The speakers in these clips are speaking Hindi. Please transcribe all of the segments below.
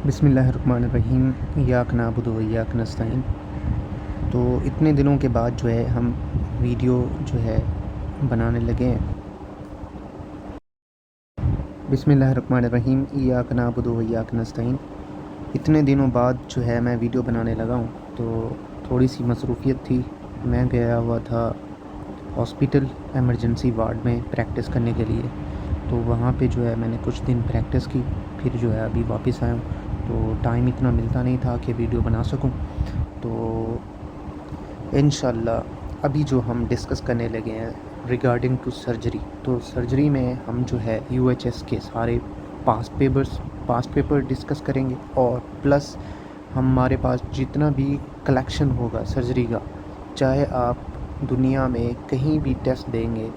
बिस्मिल्लाहिर्रहमानिर्रहीम। इय्याक नअबुदु व इय्याक नस्तईन। तो इतने दिनों के बाद जो है हम वीडियो जो है बनाने लगे हैं। बिस्मिल्लाहिर्रहमानिर्रहीम। इय्याक नअबुदु व इय्याक नस्तईन। इतने दिनों बाद जो है मैं वीडियो बनाने लगा हूँ, तो थोड़ी सी मसरूफ़ियत थी। मैं गया हुआ था हॉस्पिटल एमरजेंसी वार्ड में प्रैक्टिस करने के लिए, तो वहाँ पे जो है मैंने कुछ दिन प्रैक्टिस की, फिर जो है अभी वापस आया हूँ। तो टाइम इतना मिलता नहीं था कि वीडियो बना सकूं। तो इंशाल्लाह अभी जो हम डिस्कस करने लगे हैं रिगार्डिंग टू सर्जरी, तो सर्जरी में हम जो है यूएचएस के सारे पास्ट पेपर डिस्कस करेंगे, और प्लस हमारे पास जितना भी कलेक्शन होगा सर्जरी का, चाहे आप दुनिया में कहीं भी टेस्ट देंगे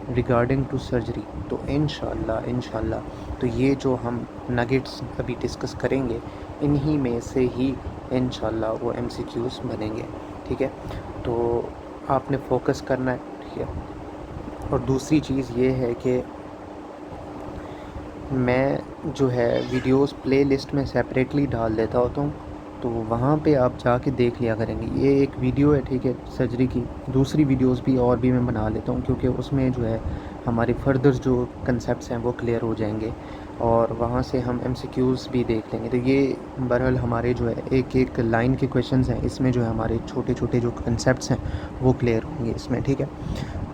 रिगार्डिंग टू सर्जरी, तो इंशाल्लाह तो ये जो हम नगेट्स अभी डिस्कस करेंगे, इन्हीं में से ही इंशाल्लाह वो एमसीक्यूज़ बनेंगे। ठीक है, तो आपने फोकस करना है। ठीक है, और दूसरी चीज़ ये है कि मैं जो है वीडियोस प्लेलिस्ट में सेपरेटली डाल देता होता हूँ, तो वहाँ पे आप जाके देख लिया करेंगे। ये एक वीडियो है, ठीक है, सर्जरी की। दूसरी वीडियोस भी और भी मैं बना लेता हूँ, क्योंकि उसमें जो है हमारे फर्दर जो कंसेप्ट्स हैं वो क्लियर हो जाएंगे, और वहाँ से हम एमसीक्यूज़ भी देख लेंगे। तो ये बहरहाल हमारे जो है एक एक लाइन के क्वेश्चंस हैं, इसमें जो है हमारे छोटे छोटे जो कंसेप्ट्स हैं वो क्लियर होंगे इसमें। ठीक है,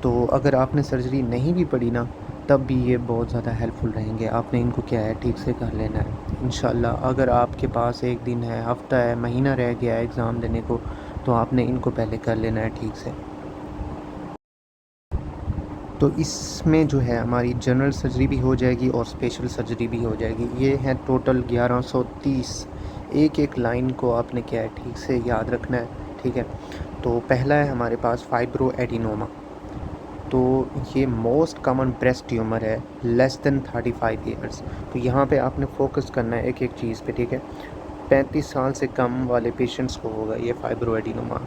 तो अगर आपने सर्जरी नहीं भी पढ़ी ना, तब भी ये बहुत ज़्यादा हेल्पफुल रहेंगे। आपने इनको क्या है ठीक से कर लेना है इंशाल्लाह। अगर आपके पास एक दिन है, हफ़्ता है, महीना रह गया है एग्ज़ाम देने को, तो आपने इनको पहले कर लेना है ठीक से। तो इसमें जो है हमारी जनरल सर्जरी भी हो जाएगी और स्पेशल सर्जरी भी हो जाएगी। ये है टोटल 1130। एक एक लाइन को आपने क्या है ठीक से याद रखना है। ठीक है, तो पहला है हमारे पास फाइब्रो एडिनोमा। तो ये मोस्ट कॉमन ब्रेस्ट ट्यूमर है लेस देन 35 ईयर्स। तो यहाँ पे आपने फोकस करना है एक एक चीज़ पे। ठीक है, 35 साल से कम वाले पेशेंट्स को होगा ये फाइब्रो एडिनोमा,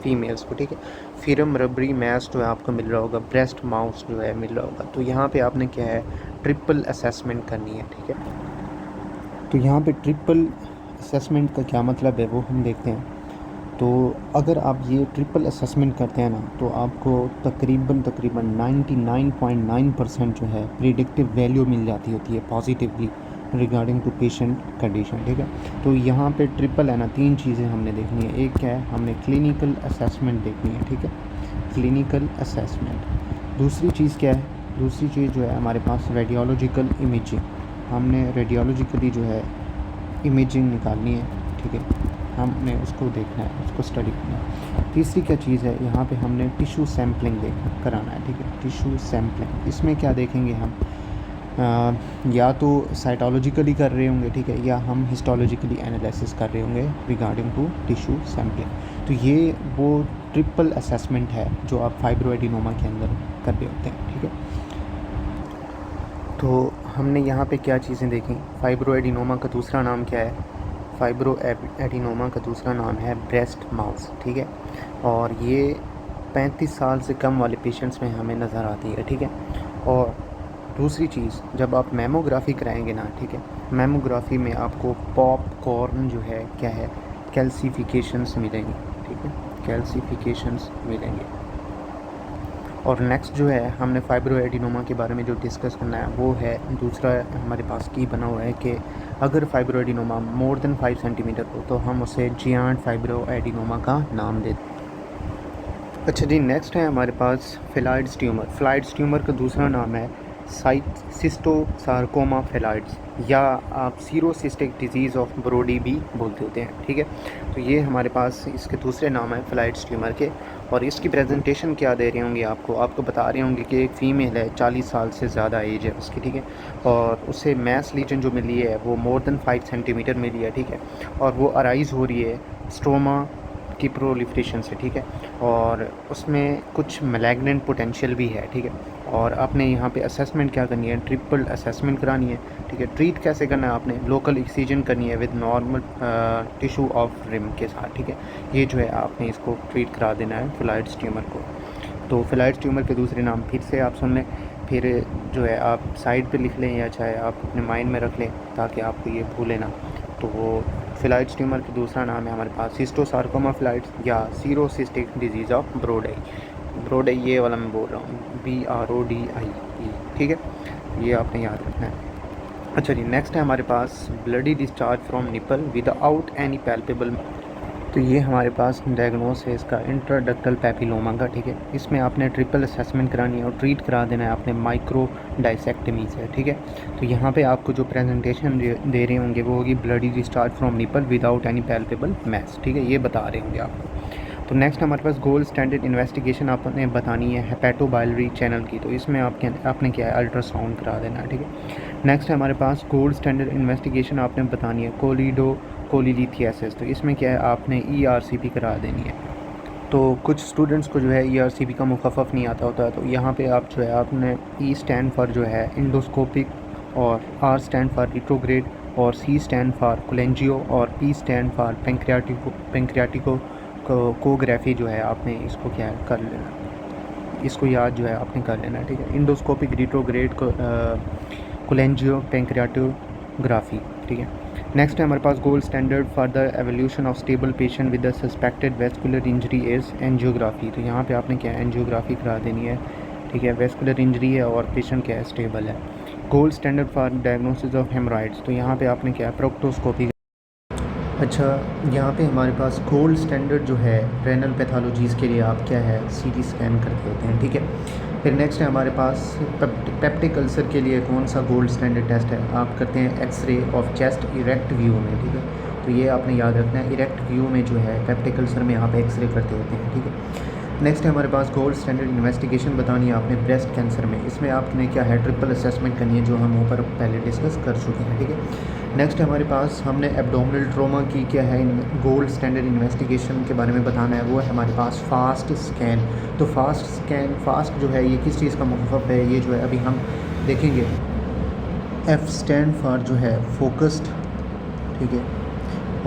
फीमेल्स को। ठीक है, सीरम रबरी मैस जो है आपको मिल रहा होगा, ब्रेस्ट माउस जो है मिल रहा होगा। तो यहाँ पे आपने क्या है ट्रिपल असेसमेंट करनी है। ठीक है, तो यहाँ पे ट्रिपल असेसमेंट का क्या मतलब है वो हम देखते हैं। तो अगर आप ये ट्रिपल असेसमेंट करते हैं ना, तो आपको तकरीबन 99.9% जो है प्रिडिक्टिव वैल्यू मिल जाती होती है positively regarding to patient condition. ठीक है, तो यहाँ पे ट्रिपल है ना, तीन चीज़ें हमने देखनी है। एक क्या है, हमने क्लिनिकल असेसमेंट देखनी है। ठीक है, क्लिनिकल असेसमेंट। दूसरी चीज़ क्या है, दूसरी चीज़ जो है हमारे पास रेडियोलॉजिकल इमेजिंग। हमने रेडियोलॉजिकली जो है इमेजिंग निकालनी है। ठीक है, हमने उसको देखना है, उसको स्टडी करना है। तीसरी क्या चीज़ है, यहाँ पे हमने टिश्यू सैम्पलिंग कराना है। ठीक है, टिश्यू सैम्पलिंग, इसमें क्या देखेंगे हम, या तो साइटोलॉजिकली कर रहे होंगे, ठीक है, या हम हिस्टोलॉजिकली एनालिसिस कर रहे होंगे रिगार्डिंग टू टिश्यू सैम्पलिंग। तो ये वो ट्रिपल असेसमेंट है जो आप फाइब्रो एडिनोमा के अंदर कर रहे होते हैं। ठीक है, तो हमने यहाँ पे क्या चीज़ें देखी। फाइब्रो एडिनोमा का दूसरा नाम क्या है, फाइब्रो एडिनोमा का दूसरा नाम है ब्रेस्ट माउस। ठीक है, और ये 35 साल से कम वाले पेशेंट्स में हमें नज़र आती है। ठीक है, और दूसरी चीज़, जब आप मेमोग्राफी कराएंगे ना, ठीक है, मेमोग्राफी में आपको पॉपकॉर्न जो है क्या है, कैल्सिफिकेशंस मिलेंगे। ठीक है, कैल्सिफिकेशंस मिलेंगे। और नेक्स्ट जो है हमने फाइब्रो एडिनोमा के बारे में जो डिस्कस करना है वो है, दूसरा हमारे पास की बना हुआ है कि अगर fibro adenoma more than 5 centimetre हो तो हम उसे जियांट फाइब्रो एडिनोमा का नाम देते हैं। अच्छा जी, नेक्स्ट है हमारे पास फेलाइड्स ट्यूमर। फेलाइड्स ट्यूमर का दूसरा नाम है सिस्टोसार्कोमा फेलाइड्स, या आप सीरोसिस्टिक डिजीज़ ऑफ ब्रोडी भी बोलते होते हैं। ठीक है, तो ये हमारे पास इसके दूसरे नाम है फेलाइड्स ट्यूमर के। और इसकी प्रेजेंटेशन क्या दे रहे होंगे आपको बता रहे होंगे कि एक फ़ीमेल है, 40 साल से ज़्यादा एज है उसकी। ठीक है, और उसे मैस लीजन जो मिली है वो मोर देन 5 सेंटीमीटर मिली है। ठीक है, और वो अराइज़ हो रही है स्ट्रोमा की प्रोलिफरेशन से। ठीक है, और उसमें कुछ मैलिग्नेंट पोटेंशियल भी है। ठीक है, और आपने यहाँ पे असेसमेंट क्या करनी है, ट्रिपल असेसमेंट करानी है। ठीक है, ट्रीट कैसे करना है, आपने लोकल एक्सीजन करनी है with normal tissue of rim के साथ। ठीक है, ये जो है आपने इसको ट्रीट करा देना है फेलाइड्स ट्यूमर को। तो फेलाइड्स ट्यूमर के दूसरे नाम फिर से आप सुन लें, फिर जो है आप साइड पे लिख लें या चाहे आप अपने माइंड में रख लें ताकि आपको ये भूले ना। तो वो फ्लाइट्स ट्यूमर की दूसरा नाम है हमारे पास हिस्टोसार्कोमा फ्लाइट्स या सीरोसिस्टिक डिजीज़ ऑफ ब्रोडे ये वाला मैं बोल रहा हूँ, BRODIE, ठीक है, ये आपने याद रखना है। अच्छा जी, नेक्स्ट है हमारे पास bloody discharge from nipple without any palpable. तो ये हमारे पास डायग्नोस है इसका इंट्राडक्टल पैपिलोमा का, ठीक है। इसमें आपने ट्रिपल असेसमेंट करानी है और ट्रीट करा देना है आपने माइक्रो डाइसेक्टमी से, ठीक है। तो यहाँ पे आपको जो प्रेजेंटेशन दे रहे होंगे वो होगी bloody discharge from nipple without any palpable mass, ठीक है, ये बता रहे होंगे आपको। तो नेक्स्ट हमारे पास गोल्ड स्टैंडर्ड इन्वेस्टिगेशन आपने बतानी है हेपेटोबाइलरी चैनल की, तो इसमें आपने क्या है अल्ट्रासाउंड करा देना है, ठीक है। नेक्स्ट है हमारे पास गोल्ड स्टैंडर्ड इन्वेस्टिगेशन आपने बतानी है कोलिडोकोलिलिथियासिस, तो इसमें क्या है आपने ERCP करा देनी है। तो कुछ स्टूडेंट्स को जो है ERCP का मुखफ़फ़ नहीं आता होता है, तो यहाँ पे आप जो है आपने E स्टैंड फॉर जो है इंडोस्कोपिक, और R स्टैंड फॉर रिट्रोग्रेड, और C स्टैंड फॉर कोलेंजियो, और P स्टैंड फॉर पेंक्रियाटिकोग्राफी जो है आपने इसको क्या है कर लेना, इसको याद जो है आपने कर लेना, ठीक है। इंडोस्कोपिक, रिट्रोग्रेड, कोलेंजियो, पेंक्रियाटोग्राफी, ठीक है। नेक्स्ट है हमारे पास gold standard for the evolution of stable patient with the suspected vascular injury is angiography, तो यहाँ पे आपने क्या है एंजियोग्राफी करा देनी है, ठीक है। वेस्कुलर इंजरी है और पेशेंट क्या है स्टेबल है। Gold standard for diagnosis of haemorrhoids, तो यहाँ पे आपने क्या है प्रोक्टोस्कोपी। अच्छा, यहाँ पे हमारे पास गोल्ड स्टैंडर्ड जो है रेनल पैथोलॉजीज़ के लिए आप क्या है CT स्कैन करते होते हैं, ठीक है। फिर नेक्स्ट है हमारे पास पेप्टिक अल्सर के लिए कौन सा गोल्ड स्टैंडर्ड टेस्ट है, आप करते हैं X ray of chest erect view में, ठीक है। तो ये आपने याद रखना है, इरेक्ट व्यू में जो है पेप्टिक अल्सर में आप एक्सरे करते होते हैं, ठीक है। नेक्स्ट है हमारे पास गोल्ड स्टैंडर्ड इन्वेस्टिगेशन बतानी है आपने ब्रेस्ट कैंसर में, इसमें आपने क्या है ट्रिपल असेसमेंट करनी है जो हम ऊपर पहले डिस्कस कर चुके हैं, ठीक है। नेक्स्ट हमारे पास हमने एब्डोमिनल ट्रोमा की क्या है गोल्ड स्टैंडर्ड इन्वेस्टिगेशन के बारे में बताना है, वो है हमारे पास फास्ट स्कैन। तो फास्ट जो है ये किस चीज़ का मुखफ़फ़ है, ये जो है अभी हम देखेंगे। F स्टैंड फॉर जो है फोकस्ड, ठीक है,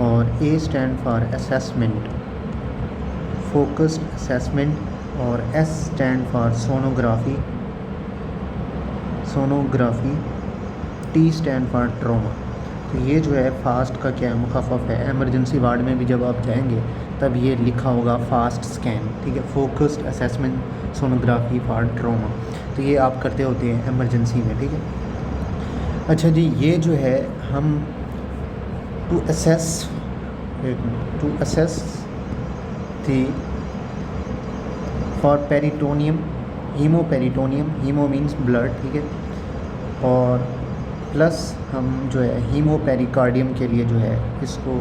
और A stand for assessment, focused assessment, और S stand for sonography, T stand for trauma. तो ये जो है फास्ट का क्या मुखफ़फ़ है, एमरजेंसी वार्ड में भी जब आप जाएंगे तब ये लिखा होगा फास्ट स्कैन, ठीक है, focused assessment sonography for trauma. तो ये आप करते होते हैं एमरजेंसी में, ठीक है। अच्छा जी, ये जो है हम टू असेस थी for peritoneum, hemoperitoneum, hemo means blood, ठीक है, और प्लस हम जो है हीमोपेरिकार्डियम के लिए जो है इसको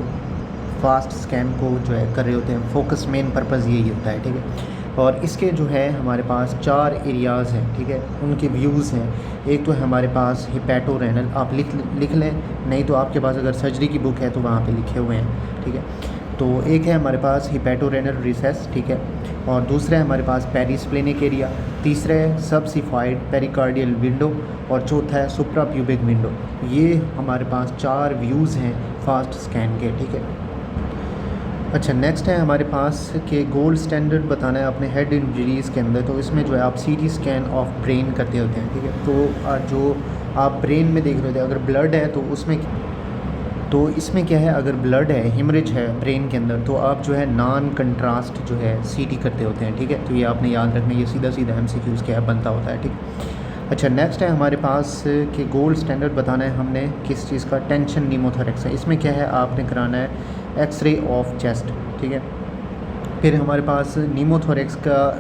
फास्ट स्कैन को जो है कर रहे होते हैं। फोकस मेन पर्पज़ यही होता है, ठीक है। और इसके जो है हमारे पास 4 एरियाज़ हैं, ठीक है, उनके व्यूज़ हैं। एक तो है हमारे पास हिपैटोरेनल, आप लिख लें, नहीं तो आपके पास अगर सर्जरी की बुक है तो वहाँ पे लिखे हुए हैं, ठीक है। तो एक है हमारे पास हिपैटोरेनल रिसेस, ठीक है, और दूसरा है हमारे पास पेरिस्प्लेनिक एरिया, तीसरा है सबसिफाइड पेरिकार्डियल विंडो, और चौथा है सुप्राप्यूबिक विंडो। ये हमारे पास 4 व्यूज़ हैं फास्ट स्कैन के, ठीक है। अच्छा, नेक्स्ट है हमारे पास कि गोल्ड स्टैंडर्ड बताना है अपने हेड इंजरीज़ के अंदर, तो इसमें जो है आप CT स्कैन ऑफ ब्रेन करते होते हैं, ठीक है। तो जो आप ब्रेन में देख रहे होते हैं, अगर ब्लड है तो इसमें क्या है, अगर ब्लड है, हिमरेज है ब्रेन के अंदर, तो आप जो है नॉन कंट्रास्ट जो है CT करते होते हैं, ठीक है। तो ये आपने याद रखना, ये सीधा MCQs क्या बनता होता है, ठीक। अच्छा, नेक्स्ट है हमारे पास कि गोल्ड स्टैंडर्ड बताना है हमने किस चीज़ का, टेंशन नीमोथोरेक्स है। इसमें क्या है आपने कराना है एक्सरे ऑफ चेस्ट, ठीक है। फिर हमारे पास नीमोथोरेक्स का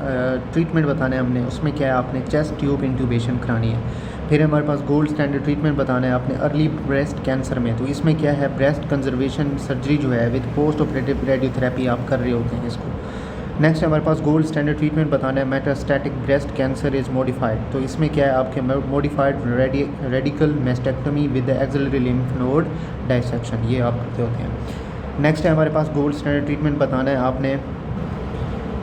ट्रीटमेंट बताना है हमने, उसमें क्या है आपने चेस्ट ट्यूब इंट्यूबेशन करानी है। फिर हमारे पास गोल्ड स्टैंडर्ड ट्रीटमेंट बताना है आपने अर्ली ब्रेस्ट कैंसर में, तो इसमें क्या है ब्रेस्ट कंजर्वेशन सर्जरी जो है विद पोस्ट ऑपरेटिव रेडियोथेरेपी आप कर रहे होते हैं इसको। नेक्स्ट हमारे पास गोल्ड स्टैंडर्ड ट्रीटमेंट बताना है metastatic breast cancer is modified, तो इसमें क्या है आपके modified radical mastectomy with axillary lymph node dissection, ये आप करते होते हैं। नेक्स्ट है हमारे पास गोल्ड स्टैंडर्ड ट्रीटमेंट बताना है आपने,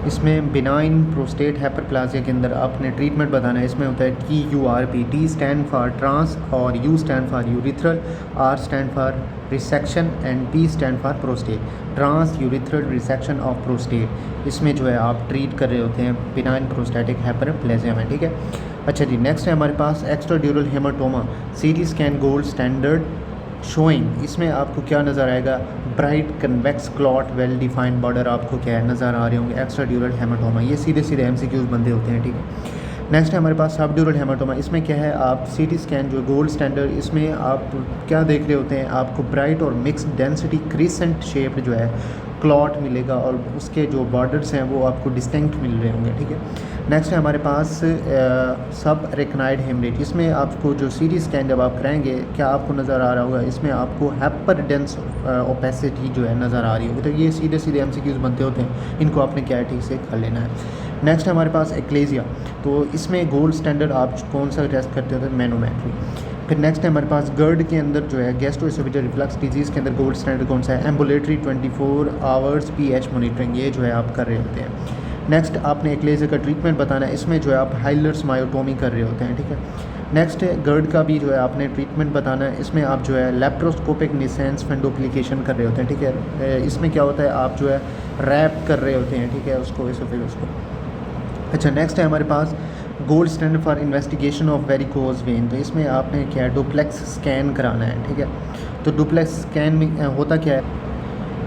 इसमें बिनाइन प्रोस्टेट हाइपरप्लाजिया के अंदर आपने ट्रीटमेंट बताना है। इसमें होता है TURP, T stand for trans, और U stand for urethral, R stand for resection, and P stand for prostate, trans urethral resection of prostate. इसमें जो है आप ट्रीट कर रहे होते हैं बिनाइन प्रोस्टेटिक हाइपरप्लेजिया में, ठीक है। अच्छा जी, नेक्स्ट है हमारे पास extra dural hematoma CT scan gold standard showing. इसमें आपको क्या नज़र आएगा, bright convex clot well defined border आपको क्या है नज़र आ रहे होंगे, एक्स्ट्रा ड्यूरल हेमाटोमा। ये सीधे सीधे एमसीक्यूज बनते होते हैं, ठीक है। नेक्स्ट है हमारे पास सब ड्यूरल हेमाटोमा। इसमें क्या है, आप सीटी स्कैन जो गोल्ड स्टैंडर्ड, इसमें आप क्या देख रहे होते हैं, आपको ब्राइट और मिक्स्ड डेंसिटी क्रीसेंट शेप्ड जो है क्लॉट मिलेगा और उसके जो बॉर्डर्स हैं वो आपको डिस्टिंक्ट मिल रहे होंगे, ठीक है। नेक्स्ट है हमारे पास सब रेकनाइड हेमरेज। इसमें आपको जो सीटी स्कैन जब आप कराएंगे क्या आपको नज़र आ रहा होगा, इसमें आपको हैपर डेंस ओपेसिटी जो है नज़र आ रही होगी। तो ये सीधे सीधे एमसीक्यूज बनते होते हैं, इनको आपने क्या है ठीक से कर लेना है। नेक्स्ट है हमारे पास एक्लेजिया। तो इसमें गोल्ड स्टैंडर्ड आप कौन सा टेस्ट करते होते हैं, मैनोमेट्री। फिर नेक्स्ट है हमारे पास गर्ड के अंदर जो है गैस्ट्रोएसोफेजियल रिफ्लक्स डिजीज़ के अंदर गोल्ड स्टैंडर्ड कौन सा है, एम्बुलेटरी 24 आवर्स पीएच मॉनिटरिंग, ये जो है आप कर रहे होते हैं। नेक्स्ट आपने एक्लेजिया का ट्रीटमेंट बताना है, इसमें जो है आप हाइलर्स मायोटोमी कर रहे होते हैं, ठीक है। नेक्स्ट है गर्ड का भी जो है आपने ट्रीटमेंट बताना है, इसमें आप जो है लेप्रोस्कोपिक निसेंस फेंडोप्लिकेशन कर रहे होते हैं, ठीक है। इसमें क्या होता है, आप जो है रैप कर रहे होते हैं, ठीक है, उसको एसोफेगस को। अच्छा, नेक्स्ट है हमारे पास gold standard for investigation of varicose vein. तो इसमें आपने क्या है डुप्लेक्स स्कैन कराना है, ठीक है। तो डुप्लेक्स स्कैन में होता क्या है,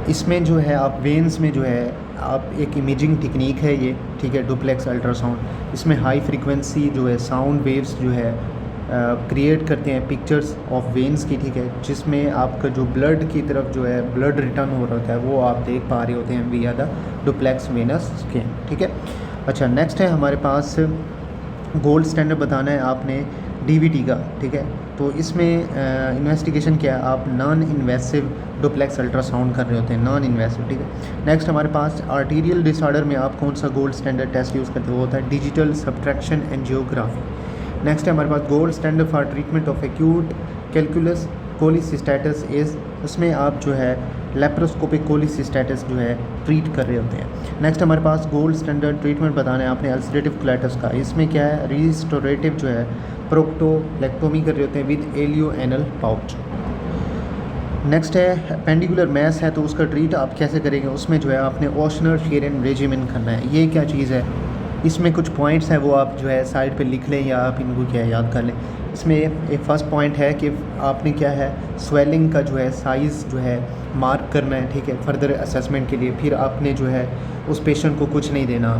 इसमें जो है आप वेन्स में जो है आप एक इमेजिंग टेक्निक है ये, ठीक है, डुप्लेक्स अल्ट्रासाउंड। इसमें हाई फ्रीक्वेंसी जो है साउंड वेव्स जो है क्रिएट करते हैं पिक्चर्स ऑफ वेन्स की, ठीक है, जिसमें आपका जो ब्लड की तरफ जो है ब्लड रिटर्न हो रहा है वो आप देख पा रहे होते हैं विया द डुप्लेक्स वेनस स्कैन, ठीक है। अच्छा, नेक्स्ट है हमारे पास गोल्ड स्टैंडर्ड बताना है आपने डीवीटी का, ठीक है। तो इसमें इन्वेस्टिगेशन क्या है, आप नॉन इन्वेसिव डुप्लेक्स अल्ट्रासाउंड कर रहे होते हैं, नॉन इन्वेसिव, ठीक है। नेक्स्ट हमारे पास आर्टीरियल डिसऑर्डर में आप कौन सा गोल्ड स्टैंडर्ड टेस्ट यूज़ करते हो, वो होता है डिजिटल सब्ट्रैक्शन एंजियोग्राफी। नेक्स्ट है हमारे पास gold standard for treatment of acute calculus cholecystitis is, उसमें आप जो है लेप्रोस्कोपिक कोलिसिस्टैटिस जो है ट्रीट कर रहे होते हैं। नेक्स्ट हमारे पास गोल्ड स्टैंडर्ड ट्रीटमेंट बताना है आपने अल्सरेटिव कोलाइटिस का। इसमें क्या है, रिस्टोरेटिव जो है प्रोक्टोलेक्टोमी कर रहे होते हैं विद एलियो एनल पाउच। नेक्स्ट है पेंडिकुलर मैस है, तो उसका ट्रीट आप कैसे करेंगे, उसमें जो है आपने ओशनर शेरन रेजिमेन करना है। ये क्या चीज़ है, इसमें कुछ पॉइंट्स हैं वो आप जो है साइड पे लिख लें या आप इनको क्या है याद कर लें। इसमें एक फ़र्स्ट पॉइंट है कि आपने क्या है स्वेलिंग का जो है साइज़ जो है मार्क करना है, ठीक है, फर्दर असेसमेंट के लिए। फिर आपने जो है उस पेशेंट को कुछ नहीं देना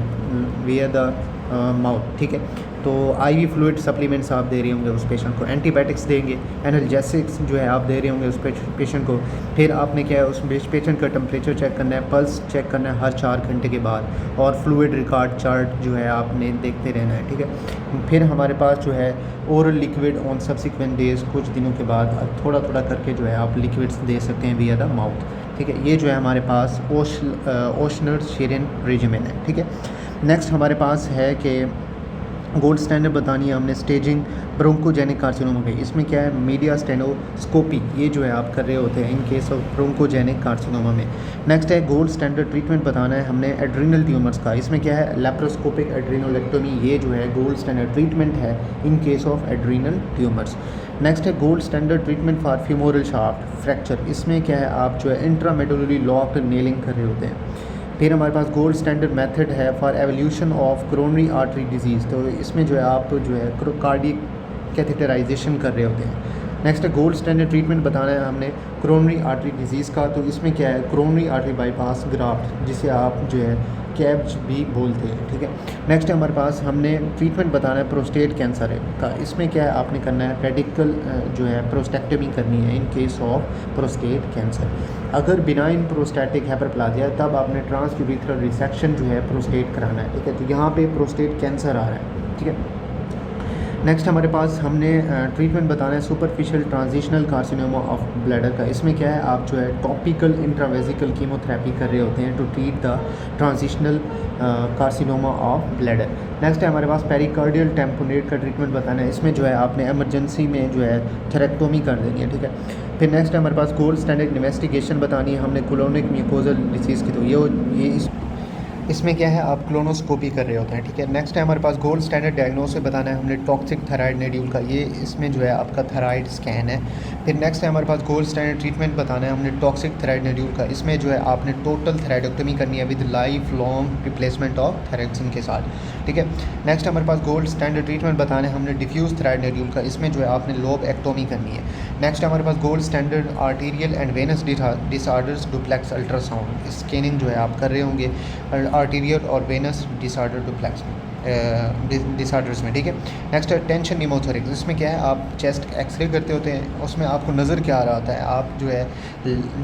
विया द माउथ, ठीक है। तो आईवी फ्लूइड सप्लीमेंट्स आप दे रहे होंगे उस पेशेंट को, एंटीबायोटिक्स देंगे, एनाल्जेसिक्स जो है आप दे रहे होंगे उस पेशेंट को। फिर आपने क्या है उस पेशेंट का टेम्परेचर चेक करना है, पल्स चेक करना है हर 4 घंटे के बाद, और फ्लूइड रिकॉर्ड चार्ट जो है आपने देखते रहना है, ठीक है। फिर हमारे पास जो है oral liquid on subsequent days, कुछ दिनों के बाद थोड़ा थोड़ा करके जो है आप लिक्विड्स दे सकते हैं विया द माउथ, ठीक है। ये जो है हमारे पास ओशनर शेरन रेजिमेन है, ठीक है। नेक्स्ट हमारे पास है कि गोल्ड स्टैंडर्ड बतानी है हमने स्टेजिंग ब्रोंकोजेनिक कार्सिनोमा की। इसमें क्या है मीडिया स्टेनोस्कोपी, ये जो है आप कर रहे होते हैं in case of bronchogenic carcinoma में। नेक्स्ट है गोल्ड स्टैंडर्ड ट्रीटमेंट बताना है हमने एड्रीनल ट्यूमर्स का। इसमें क्या है लेप्रोस्कोपिक एड्रीनोलेक्टोमी, ये जो है गोल्ड स्टैंडर्ड ट्रीटमेंट है in case of adrenal tumours. Next है gold standard treatment for femoral shaft fracture. इसमें क्या है आप जो है इंट्रामेडुलरी लॉक्ड नेलिंग कर रहे होते हैं। फिर हमारे पास गोल्ड स्टैंडर्ड मेथड है for evolution of coronary artery disease. तो इसमें जो है आप जो है कार्डियक कैथेटराइजेशन कर रहे होते हैं। नेक्स्ट है गोल्ड स्टैंडर्ड ट्रीटमेंट बताना है हमने कोरोनरी आर्टरी डिजीज़ का। तो इसमें क्या है कोरोनरी आर्टरी बाईपास ग्राफ्ट, जिसे आप जो है कैब्स भी बोलते हैं, ठीक है। नेक्स्ट है हमारे पास हमने ट्रीटमेंट बताना है प्रोस्टेट कैंसर का। इसमें क्या है आपने करना है रेडिकल जो है प्रोस्टेक्टमी करनी है in case of prostate cancer. अगर बिनाइन प्रोस्टैटिक हाइपरप्लाजिया है तब आपने ट्रांसयूरिथ्रल रिसेक्शन जो है प्रोस्टेट कराना है, ठीक है। तो यहाँ पे प्रोस्टेट कैंसर आ रहा है, ठीक है। नेक्स्ट हमारे पास हमने ट्रीटमेंट बताना है superficial transitional carcinoma of bladder का। इसमें क्या है आप जो है टॉपिकल इंट्रावेजिकल कीमोथेरेपी कर रहे होते हैं to treat the transitional carcinoma of bladder. Next है हमारे पास पेरिकार्डियल टेम्पोनेट का ट्रीटमेंट बताना है। इसमें जो है आपने एमरजेंसी में जो है थेरेक्टोमी कर देनी है, ठीक है। फिर नेक्स्ट है हमारे पास गोल्ड स्टैंडर्ड इन्वेस्टिगेशन बतानी है हमने कोलोनिक म्यूकोजल डिसीज़ की। तो ये इस इसमें क्या है, आप क्लोनोस्कोपी कर रहे होते हैं, ठीक है। नेक्स्ट है हमारे पास गोल्ड स्टैंडर्ड डायग्नोसिस बताना है हमने टॉक्सिक थायराइड नोड्यूल का, ये इसमें जो है आपका थायराइड स्कैन है। फिर नेक्स्ट है हमारे पास गोल्ड स्टैंडर्ड ट्रीटमेंट बताना है हमने टॉक्सिक थायराइड नोड्यूल का, इसमें जो है आपने टोटल थायराइडोक्टमी करनी है with life long replacement of thyroxine के साथ, ठीक है। नेक्स्ट हमारे पास गोल्ड स्टैंडर्ड ट्रीटमेंट बताना है हमने डिफ्यूज थायराइड नोड्यूल का, इसमें जो है आपने लोब एक्टोमी करनी है। नेक्स्ट हमारे पास gold standard arterial and venous disorders duplex ultrasound scanning जो है आप कर रहे होंगे आर्टीरियल और वेनस डिसऑर्डर डुप्लेक्स डिसऑर्डर्स में, ठीक है। नेक्स्ट है टेंशन न्यूमोथोरिक्स, इसमें क्या है आप चेस्ट एक्सरे करते होते हैं, उसमें आपको नज़र क्या आ रहा होता है, आप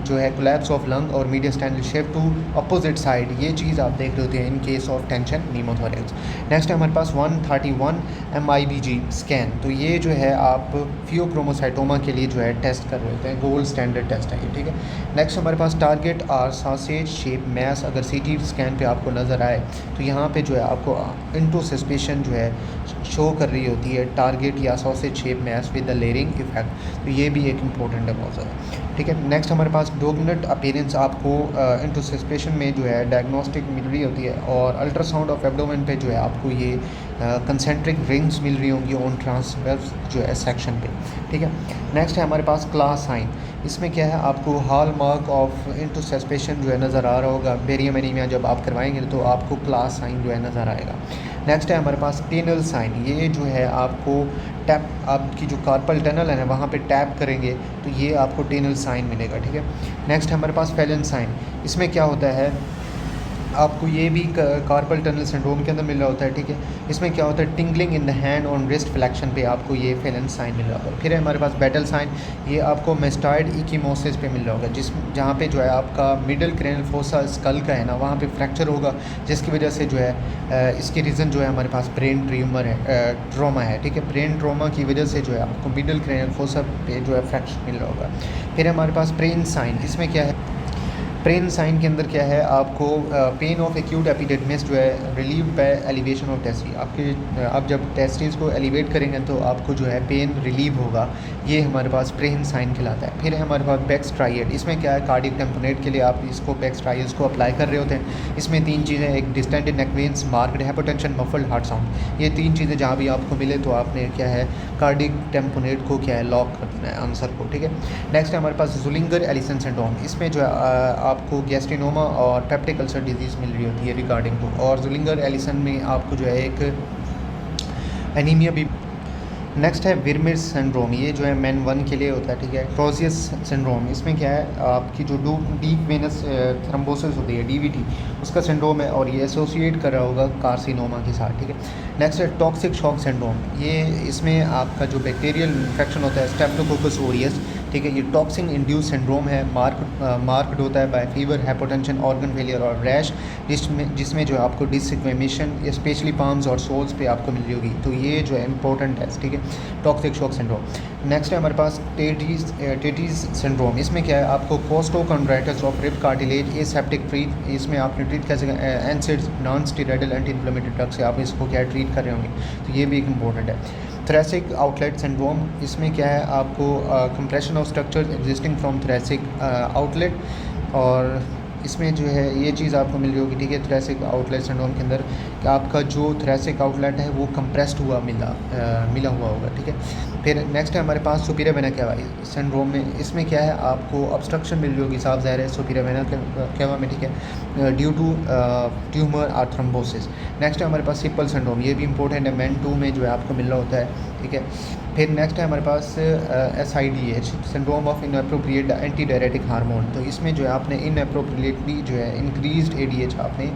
जो है कोलैप्स ऑफ लंग और mediastinal shift to opposite side, ये चीज़ आप देख रहे होते हैं in case of tension pneumothorax. Next है हमारे पास 131 MIBG स्कैन, तो ये जो है आप फियोक्रोमोसाइटोमा के लिए जो है टेस्ट कर रहे होते हैं, गोल्ड स्टैंडर्ड टेस्ट है ये, ठीक है। नेक्स्ट हमारे पास target or sausage shape mass, अगर CT स्कैन पे आपको नज़र आए तो यहाँ पे जो है आपको इनटू सस्पेशन जो है शो कर रही होती है टारगेट या sausage shape mass with the layering effect, तो ये भी एक इंपॉर्टेंट है बहुत ज़्यादा, ठीक है। नेक्स्ट हमारे पास डोमिनेंट अपीयरेंस आपको इनटू सस्पेशन में जो है डायग्नोस्टिक मिल रही होती है, और अल्ट्रासाउंड ऑफ एब्डोमेन पे जो है आपको ये कंसेंट्रिक रिंग्स मिल रही होंगी ऑन ट्रांसवर्स जो है सेक्शन पे, ठीक है। नेक्स्ट है हमारे पास क्लास साइन, इसमें क्या है आपको hall mark of into suspicion जो है नज़र आ रहा होगा, बेरियम एनीमिया जब आप करवाएंगे तो आपको क्लास साइन जो है नज़र आएगा। नेक्स्ट है हमारे पास टेनल साइन, ये जो है आपको टैप, आपकी जो कार्पल टनल है ना वहाँ पे टैप करेंगे तो ये आपको टेनल साइन मिलेगा, ठीक है। नेक्स्ट हमारे पास फेलन साइन, इसमें क्या होता है आपको ये भी कार्पल टनल सिंड्रोम के अंदर मिल रहा होता है, ठीक है। इसमें क्या होता है tingling in the hand on wrist flexion पे आपको ये फेलन साइन मिल रहा होगा। फिर है हमारे पास बैटल साइन, ये आपको मेस्टाइड इकीमोसिस पे मिल रहा होगा, जहाँ पे जो है आपका मिडल क्रेनियल फोसा स्कल का है ना वहाँ पे फ्रैक्चर होगा, जिसकी वजह से जो है इसकी रीज़न जो है हमारे पास ब्रेन ट्यूमर है, ट्रॉमा है, ठीक है। ब्रेन ट्रॉमा की वजह से जो है आपको मिडल क्रेनियल फोसा पे जो है फ्रैक्चर मिल रहा होगा। फिर हमारे पास प्रेन साइन, इसमें क्या है प्रेन साइन के अंदर क्या है आपको पेन ऑफ एक्यूट एपिडेमिस जो है relieve by elevation of testes, आप जब टेस्टिस को एलिवेट करेंगे तो आपको जो है पेन रिलीव होगा, ये हमारे पास प्रेन साइन कहलाता है। फिर है हमारे पास बैकस्ट्राइड, इसमें क्या है कार्डियक टेम्पोनेट के लिए आप इसको बैकस्ट्राइड्स को अप्लाई कर रहे होते हैं। इसमें 3 चीज़ें, एक distended neck veins, marked hypotension, muffled heart sound, ये 3 चीज़ें जहाँ भी आपको मिले तो आपने क्या है कार्डियक टेम्पोनेट को क्या है लॉक कर देना है आंसर को, ठीक है। नेक्स्ट है हमारे पास जुलिंगर एलिसन सिंड्रोम, इसमें जो है आपको गैस्ट्रिनोमा और पेप्टिक अल्सर डिजीज़ मिल रही होती है रिगार्डिंग टू, और जुलिंगर एलिसन में आपको जो है एक एनीमिया भी। नेक्स्ट है विरमिर सिंड्रोम, ये जो है मैन 1 के लिए होता है, ठीक है। क्रोसियस सिंड्रोम, इसमें क्या है आपकी जो डीप वेनस थ्रोम्बोसिस होती है DVT, उसका सिंड्रोम है और ये एसोसिएट कर रहा होगा कार्सिनोमा के साथ, ठीक है। नेक्स्ट है टॉक्सिक शॉक सिंड्रोम, ये इसमें आपका जो बैक्टीरियल इन्फेक्शन होता है स्टेप्टोकोकस ओरियस, ठीक है, ये टॉक्सिन इंड्यूस सिंड्रोम है, मार्क्ड होता है by fever, hypotension, organ failure और रैश, जिसमें जो है आपको डिसइक्वेमेशन स्पेशली पाम्स और सोल्स पे आपको मिल रही होगी, तो ये जो है इंपॉर्टेंट है, ठीक है, टॉक्सिक शॉक सिंड्रोम। नेक्स्ट है हमारे पास टेटीज सिंड्रोम, इसमें क्या है आपको costochondritis of rib cartilage aseptic treat, इसमें आपने ट्रीट कैसे NSAIDs non steroidal anti inflammatory drug से आप इसको क्या ट्रीट कर रहे होंगे, तो ये भी एक इंपॉर्टेंट है। थ्रेसिक आउटलेट सिंड्रोम, इसमें क्या है आपको compression of structure existing from thoracic outlet, और इसमें जो है ये चीज़ आपको मिल रही होगी, ठीक है। थ्रेसिक आउटलेट सिंड्रोम के अंदर कि आपका जो थ्रेसिक आउटलेट है वो कंप्रेस्ड हुआ मिला हुआ होगा, ठीक है। फिर नेक्स्ट है हमारे पास सुपीरियर वेना केवा सिंड्रोम में, इसमें क्या है आपको ऑब्स्ट्रक्शन मिल रही होगी, साफ ज़ाहिर है सुपीरियर वेना केवा में, ठीक है, ड्यू टू ट्यूमर और थ्रोम्बोसिस। नेक्स्ट है हमारे पास सिपल सिंड्रोम, ये भी इंपॉर्टेंट है, मैन 2 में जो है आपको मिल रहा होता है, ठीक है। फिर नेक्स्ट है हमारे पास SIDH syndrome of inappropriate anti diuretic hormone, तो इसमें जो है आपने इनअप्रोप्रिएटली जो है इंक्रीज्ड ADH आपने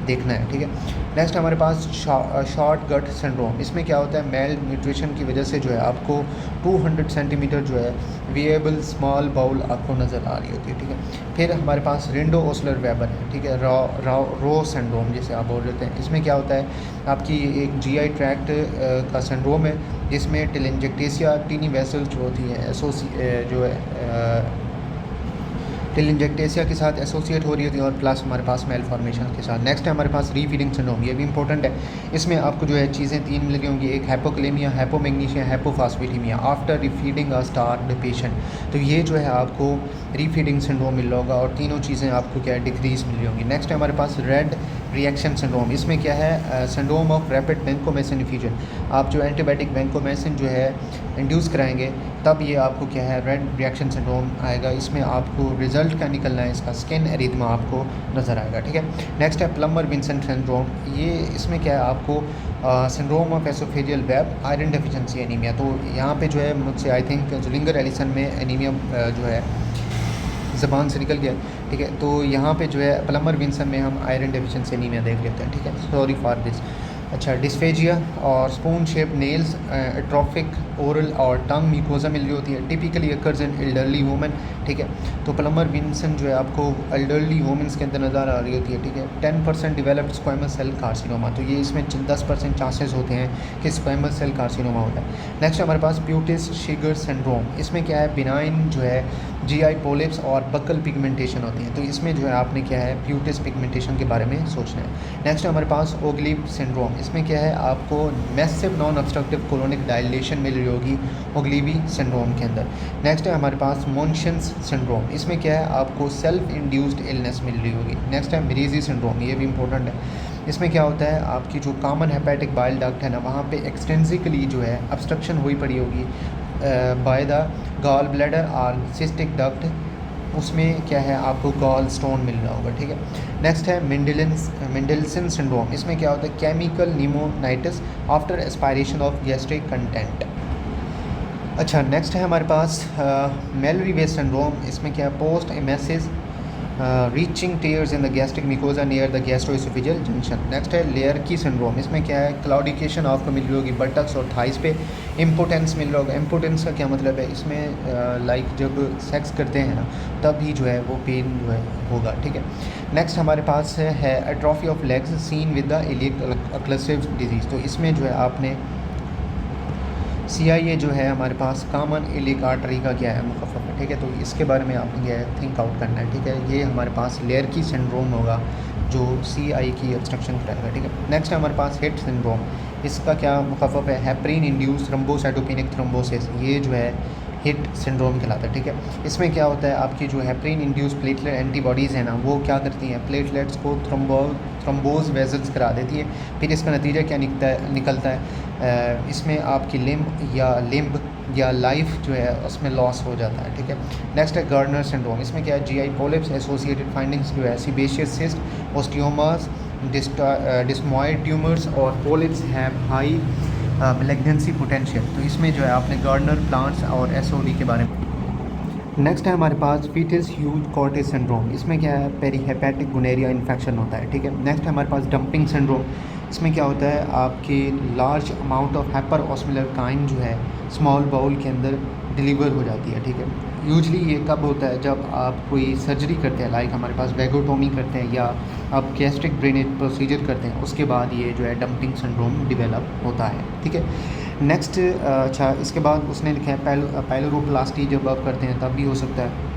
देखना है, ठीक है। नेक्स्ट हमारे पास शॉर्ट गट सिंड्रोम, इसमें क्या होता है मेल न्यूट्रिशन की वजह से जो है आपको 200 सेंटीमीटर जो है विएबल स्मॉल बाउल आपको नज़र आ रही होती है, ठीक है। फिर हमारे पास रिंडो ओस्लर वेबर है, ठीक है, रो सिंड्रोम जिसे आप बोल रहे हैं, इसमें क्या होता है आपकी एक GI ट्रैक्ट का सिंड्रोम है, जिसमें टेलेंजेक्टेसिया टीनी वेसल्स जो होती हैं जो है टेलेंजेक्टेसिया के साथ एसोसिएट हो रही होती है, और प्लस हमारे पास मेल फॉर्मेशन के साथ। नेक्स्ट है हमारे पास रीफीडिंग सिंड्रोम, ये भी इंपॉर्टेंट है, इसमें आपको जो है चीज़ें 3 मिल रही होंगी, एक हाइपोकलेमिया, हाइपोमैग्नीशिया, हाइपोफॉस्फेटेमिया आफ्टर रीफीडिंग अ स्टार्व्ड पेशेंट, तो ये जो है आपको रीफीडिंग सिंड्रोम मिल रहा होगा, और तीनों चीज़ें आपको क्या है डिक्रीज मिल रही होंगी। नेक्स्ट है हमारे पास रेड रिएक्शन सिंड्रोम, इसमें क्या है सिंड्रोम ऑफ रैपिड वैंकोमेसिन इफ्यूजन। आप जो एंटीबायोटिक वैंकोमेसिन जो है इंड्यूस कराएंगे तब ये आपको क्या है रेड रिएक्शन सिंड्रोम आएगा। इसमें आपको रिजल्ट क्या निकलना है, इसका स्किन एरिथमा आपको नज़र आएगा, ठीक है। नेक्स्ट है प्लमर विंसेंट सिंड्रोम। ये इसमें क्या है आपको syndrome of oesophageal web iron deficiency anaemia. तो यहाँ पे जो है मुझसे आई थिंक जुलिंगर एलिसन में एनीमिया जो है ज़बान से निकल गया, ठीक है। तो यहाँ पे जो है प्लमर विंसन में हम आयरन डेफिशिएंसी एनीमिया देख लेते हैं, ठीक है। Sorry for this. अच्छा, डिस्फेजिया और spoon shape nails, atrophic oral और टंग म्यूकोजा मिल रही होती है, typically occurs in elderly women, ठीक है। तो प्लमर विंसन जो है आपको एल्डरली वुमेंस के अंदर नज़र आ रही होती है, ठीक है। 10% डिवेलप्ड स्क्वामस सेल कार्सिनोमा, तो ये इसमें 10% चांसेस होते हैं कि स्क्वामस सेल कार्सिनोमा होता है। नेक्स्ट हमारे पास प्यूटिस शिगर सिंड्रोम। इसमें क्या है बिनाइन जो है जीआई पोलिप्स और बकल पिगमेंटेशन होती है। तो इसमें जो है आपने क्या है प्यूटिस पिगमेंटेशन के बारे में सोचना है। नेक्स्ट हमारे पास ओग्लीब सिंड्रोम। इसमें क्या है आपको massive non obstructive colonic dilation मिल रही होगी ओग्लीबी सिंड्रोम के अंदर। नेक्स्ट है हमारे पास मोन्शंस सिंड्रोम। इसमें क्या है आपको सेल्फ इंड्यूस्ड इलनेस मिल रही होगी। नेक्स्ट है मिरीजी सिंड्रोम, ये भी इंपॉर्टेंट है। इसमें क्या होता है आपकी जो कॉमन हेपेटिक बाइल डक्ट है ना, वहाँ पे एक्सटेंसिकली जो है ऑब्स्ट्रक्शन हुई पड़ी होगी बाय द गॉल ब्लैडर और सिस्टिक डक्ट, उसमें क्या है आपको गॉल स्टोन मिल रहा होगा, ठीक है। नेक्स्ट है मेंडेलसन सिंड्रोम। इसमें क्या होता है chemical pneumonitis after aspiration of gastric content. अच्छा, नेक्स्ट है हमारे पास मेलरी वेस्ट सिंड्रोम। इसमें क्या है post emesis retching tears in the gastric mucosa near the gastroesophageal junction. Next है लेयर की सिंड्रोम। इसमें क्या है क्लाउडिकेशन आपको मिल रही होगी बटक्स और थाइस पे। इम्पोटेंस मिल रहा होगा। इम्पोटेंस का क्या मतलब है, इसमें लाइक जब सेक्स करते हैं ना तब ही जो है वो पेन जो है होगा, ठीक है। नेक्स्ट हमारे पास है atrophy of legs seen with the iliac occlusive disease. तो इसमें जो है आपने CIA जो है हमारे पास कॉमन इलिक आर्टरी का क्या है मुखफ़फ़ है, ठीक है। तो इसके बारे में आपने क्या है थिंक आउट करना है, ठीक है। ये हमारे पास लेयर की सिंड्रोम होगा जो CI की ऑब्स्ट्रक्शन कराएगा, ठीक है। नेक्स्ट है हमारे पास हिट सिंड्रोम। इसका क्या मुखफ़फ़ है हेपरिन इंड्यूस थ्रोम्बोसाइटोपेनिक थ्रोम्बोसिस, ये जो है हिट सिंड्रोम कहलाता है, ठीक है। इसमें क्या होता है आपकी जो हेपरिन इंड्यूस प्लेटलेट एंटीबॉडीज़ हैं ना वो क्या करती हैं प्लेटलेट्स को थ्रोम्बोज वेजल्स करा देती है। फिर इसका नतीजा क्या निकलता है इसमें आपकी लिम्ब या लाइफ जो है उसमें लॉस हो जाता है, ठीक है। नेक्स्ट है गार्डनर सिंड्रोम। इसमें क्या है GI पोलिप्स एसोसिएटेड फाइंडिंग्स जो है सीबेशियस सिस्ट ओस्टियोमास डिस्मॉइड ट्यूमर्स और polyps have high malignancy potential. तो इसमें जो है आपने गार्डनर प्लांट्स और SOD के बारे में। नेक्स्ट है हमारे पास फीटस ह्यूज कॉर्टिस सिंड्रोम। इसमें क्या है पेरीहेपेटिक गुनेरिया इन्फेक्शन होता है, ठीक है। नेक्स्ट है हमारे पास डंपिंग सिंड्रोम। इसमें क्या होता है आपके large amount of hyper osmolar chyme जो है स्मॉल बाउल के अंदर डिलीवर हो जाती है, ठीक है। यूजली ये कब होता है जब आप कोई सर्जरी करते हैं, लाइक हमारे पास वैगोटोमी करते हैं या आप गैस्ट्रिक ड्रेनेज प्रोसीजर करते हैं, उसके बाद ये जो है डंपिंग सिंड्रोम डेवलप होता है, ठीक है। नेक्स्ट अच्छा इसके बाद उसने लिखा है पाइलोरोप्लास्टी जब आप करते हैं तब भी हो सकता है।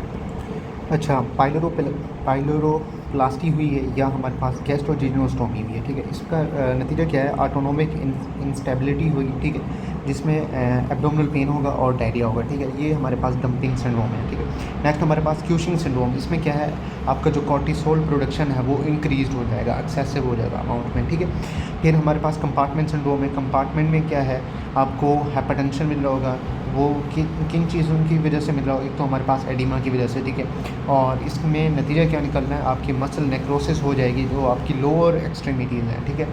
अच्छा पाइलोरोप्लास्टी हुई है या हमारे पास गैस्ट्रोजिनोस्टोमी हुई है, ठीक है। इसका नतीजा क्या है ऑटोनोमिक इंस्टेबिलिटी हुई, ठीक है, जिसमें एब्डोमिनल पेन होगा और डायरिया होगा, ठीक है। ये हमारे पास डंपिंग सिंड्रोम है, ठीक है। नेक्स्ट हमारे पास क्यूशिंग सिंड्रोम। इसमें क्या है आपका जो कॉर्टिसोल प्रोडक्शन है वो इंक्रीज हो जाएगा, एक्सेसिव हो जाएगा अमाउंट में, ठीक है। फिर हमारे पास कंपार्टमेंट सिंड्रोम है। कंपार्टमेंट में क्या है आपको हाइपरटेंशन मिल रहा होगा, वो किन चीज़ों की वजह से मिल रहा हो, एक तो हमारे पास एडिमा की वजह से, ठीक है। और इसमें नतीजा क्या निकलना है आपकी मसल नेक्रोसिस हो जाएगी जो आपकी लोअर एक्सट्रीमिटीज़ हैं, ठीक है,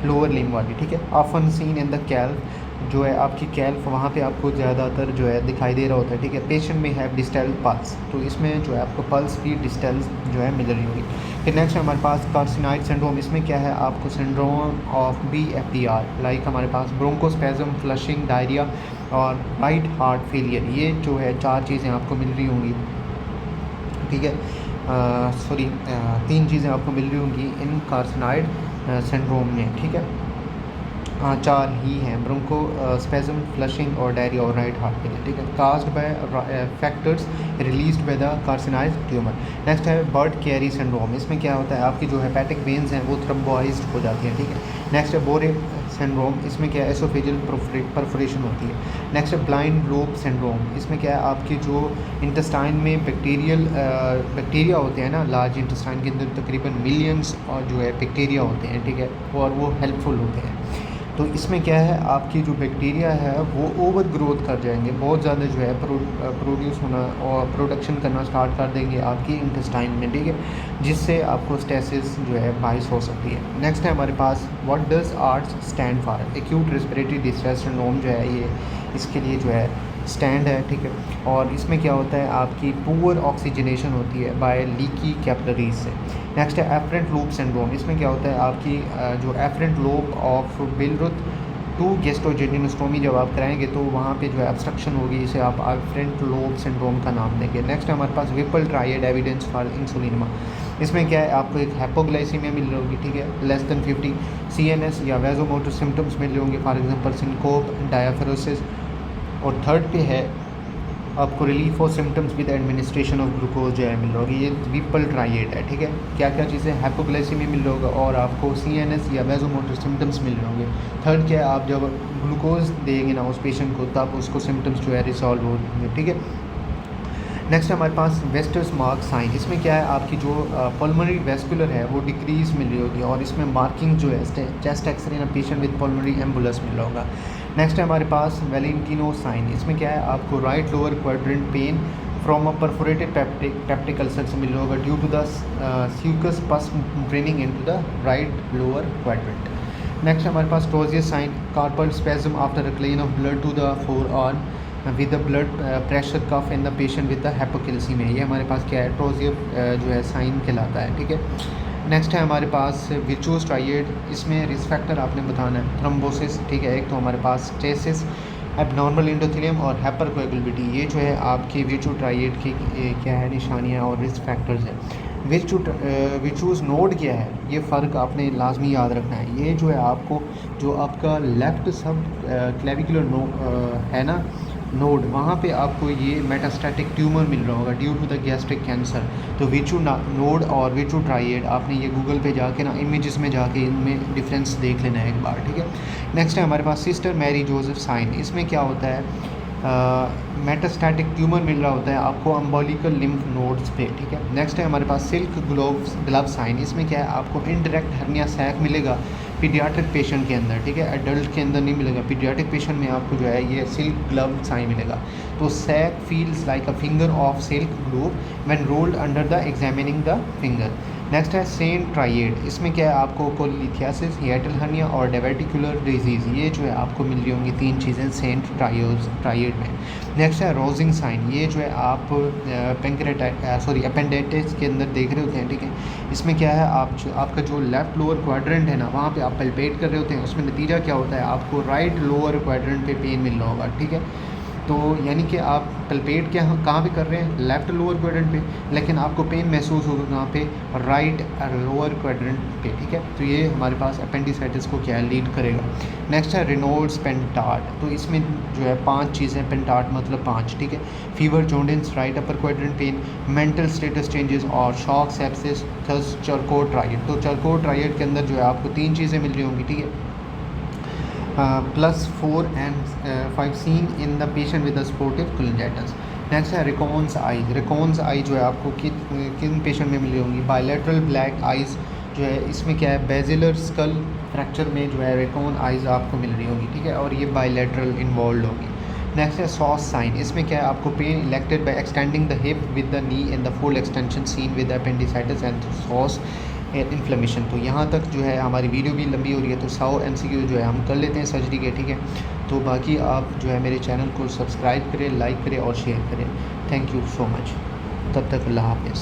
लोअर लिम्ब वाली, ठीक है। ऑफन सीन इन द कैल्फ जो है आपकी कैल्फ वहाँ पे आपको ज़्यादातर जो है दिखाई दे रहा होता है, ठीक है। पेशेंट में है डिस्टल पल्स, तो इसमें जो है आपको पल्स की डिस्टल जो है मिल रही होगी। फिर नेक्स्ट हमारे पास कार्सिनॉइड सिंड्रोम। इसमें क्या है आपको सिंड्रोम ऑफ BFDR लाइक हमारे पास ब्रोंकोस्पैज्म, फ्लशिंग, डायरिया और राइट हार्ट फेलियर, ये जो है 4 चीज़ें आपको मिल रही होंगी, ठीक है। 3 चीज़ें आपको मिल रही होंगी इन कार्सिनॉइड सिंड्रोम में, ठीक है। 4 ही हैं ब्रोंको स्पेज़म, फ्लशिंग और डायरिया और राइट हार्ट फेलियर, ठीक है। Caused bye factors released by the carcinoid tumour. Next है बर्ड कैरी सिंड्रोम। इसमें क्या होता है आपकी जो हेपेटिक वेन्स हैं वो थ्रोम्बोइज्ड हो जाती हैं, ठीक है। नेक्स्ट है बोरे सिंड्रोम, इसमें क्या है एसोफेजियल परफोरेशन होती है। नेक्स्ट है ब्लाइंड लोब सिंड्रोम, इसमें क्या है आपके जो इंटेस्टाइन में बैक्टीरिया होते हैं ना, लार्ज इंटेस्टाइन के अंदर तकरीबन मिलियंस और जो है बैक्टीरिया होते हैं, ठीक है, और वो हेल्पफुल होते हैं। तो इसमें क्या है आपकी जो बैक्टीरिया है वो ओवर ग्रोथ कर जाएंगे, बहुत ज़्यादा जो है प्रोड्यूस होना और प्रोडक्शन करना स्टार्ट कर देंगे आपकी इंटेस्टाइन में, ठीक है, जिससे आपको स्टेसिस जो है बाइस हो सकती है। नेक्स्ट है हमारे पास what does ARDS stand for, acute respiratory distress syndrome जो है ये इसके लिए जो है स्टैंड है, ठीक है। और इसमें क्या होता है आपकी पुअर ऑक्सीजनेशन होती है बाय लीकी कैपिलरीज से। नेक्स्ट है एफरेंट लूप सिंड्रोम, इसमें क्या होता है आपकी जो एफरेंट लूप ऑफ बिलरुथ टू गैस्ट्रोजेनिनोस्टोमी जब आप कराएंगे तो वहाँ पे जो है ऑब्स्ट्रक्शन होगी, इसे आप एफरेंट लूप सिंड्रोम का नाम देंगे। नेक्स्ट है हमारे पास विपल ट्रायड एविडेंस फॉर इंसुलिनमा, इसमें क्या है आपको एक हाइपोग्लाइसीमिया मिल रही होगी, ठीक है, लेस देन 50, CNS या वैजोमोटर सिम्टम्स मिल रहे होंगे, फॉर एग्जांपल सिनकोप, डायाफेरोसिस। और थर्ड पे है आपको रिलीफ और symptoms with administration of glucose जो है मिल रहा होगी, ये विपल ट्राइएड है, ठीक है। क्या क्या चीज़ें हाइपोग्लाइसीमिया मिल रहा होगा और आपको CNS या वैजोमोटर सिम्टम्स मिल रहे होंगे। थर्ड क्या है आप जब ग्लूकोज देंगे ना उस पेशेंट को तब उसको सिम्टम्स जो है रिसॉल्व होंगे, ठीक है। नेक्स्ट है हमारे पास वेस्टर्स मार्क साइन, इसमें क्या है आपकी जो पल्मोनरी वेस्कुलर है वो डिक्रीज मिल रही होगी और इसमें मार्किंग जो है चेस्ट एक्सरे ना पेशेंट विद पल्मोनरी एम्बुलस मिल रहा होगा। नेक्स्ट है हमारे पास वैलेंटिनो साइन, इसमें क्या है आपको right lower quadrant pain from a perforated peptic ulcer से मिल रहा होगा due to the succus pus draining into the right lower quadrant. Next हमारे पास Trousseau's sign, carpal spasm after a clean of blood to the forearm with the blood pressure cuff in the patient with the hypocalcemia, ये हमारे पास क्या है ट्रोजियफ जो है साइन कहलाता है, ठीक है। नेक्स्ट है हमारे पास विचूस ट्राइएड, इसमें रिस्क फैक्टर आपने बताना है, थ्रोम्बोसिस, ठीक है, एक तो हमारे पास स्टेसिस, एबनॉर्मल एंडोथेलियम और हाइपरकोएगुलेबिलिटी, ये जो है आपकी विचू ट्राइएड की क्या है निशानियाँ और रिस्क फैक्टर्स हैं। विचूस नोड क्या है ये फ़र्क आपने लाजमी याद रखना है, ये जो है आपको जो आपका लेफ़्ट सब क्लेविकुलर है ना नोड, वहाँ पे आपको ये मेटास्टैटिक ट्यूमर मिल रहा होगा due to the gastric cancer. तो विचू नोड और विचू ट्राइएड आपने ये गूगल पे जाके ना इमेजेस में जाके इनमें डिफरेंस देख लेना है एक बार, ठीक है। नेक्स्ट है हमारे पास सिस्टर मैरी जोसेफ साइन, इसमें क्या होता है मेटास्टैटिक ट्यूमर मिल रहा होता है आपको अम्बोलिकल लिम्फ नोड्स पे, ठीक है। नेक्स्ट है हमारे पास सिल्क ग्लव साइन, इसमें क्या है आपको इनडायरेक्ट हर्निया सैक मिलेगा पीडियाट्रिक पेशेंट के अंदर, ठीक है, एडल्ट के अंदर नहीं मिलेगा, पीडियाट्रिक पेशेंट में आपको जो है ये सिल्क ग्लव साइन मिलेगा। तो sac feels like a finger of silk glove when rolled under the examining the finger. Next है सेंट ट्राइएड, इसमें क्या है आपको कोलिथियासिस, हिएटल हर्निया और डायवर्टिकुलर डिजीज़, ये जो है आपको मिल रही होंगी तीन चीज़ें सेंट ट्राइएड में। नेक्स्ट है रोजिंग साइन, ये जो है आप अपेंडिटिस के अंदर देख रहे होते हैं, ठीक है। इसमें क्या है आपका जो लेफ़्ट लोअर क्वाड्रेंट है ना वहाँ पे आप पल्पेट कर रहे होते हैं, उसमें नतीजा क्या होता है आपको राइट लोअर क्वाड्रेंट पे पेन मिल रहा होगा, ठीक है। तो यानी कि आप पल्पेट कहाँ पे कर रहे हैं लेफ़्ट लोअर क्वाड्रेंट पे, लेकिन आपको पेन महसूस होगा कहाँ पे राइट लोअर क्वाड्रेंट पे, ठीक है। तो ये हमारे पास अपेंडिसाइटिस को क्या लीड करेगा। नेक्स्ट है रेनॉल्ड्स पेंटार्ड, तो इसमें जो है 5 चीज़ें, पेंटार्ड मतलब 5, ठीक है। Fever, jaundice, right upper quadrant pen, mental status changes और शॉक, सेप्सिस, थर्स, चारकोल ट्राइएड। तो चारकोल ट्राइएड के अंदर जो है आपको 3 चीज़ें मिल रही होंगी, ठीक है, +4 and 5 seen in the patient with a sportive cholangitis। Next है रिकॉन्स आई जो है आपको किन पेशेंट में मिली होंगी, बायलैटरल ब्लैक आइज़ जो है इसमें क्या है बेजिलर स्कल फ्रैक्चर में जो है रिकॉन आइज़ आपको मिल रही होंगी, ठीक है, और ये बायलैटरल इन्वॉल्व होगी। नेक्स्ट है सॉस साइन, इसमें क्या है आपको pain elicited by extending the hip with the knee in the full extension seen with appendicitis and psoas inflammation. तो यहाँ तक जो है हमारी वीडियो भी लंबी हो रही है तो 100 MCQ जो है हम कर लेते हैं सर्जरी के, ठीक है। तो बाकी आप जो है मेरे चैनल को सब्सक्राइब करें, लाइक करें और शेयर करें। थैंक यू सो मच, तब तक अल्लाह हाफिज़।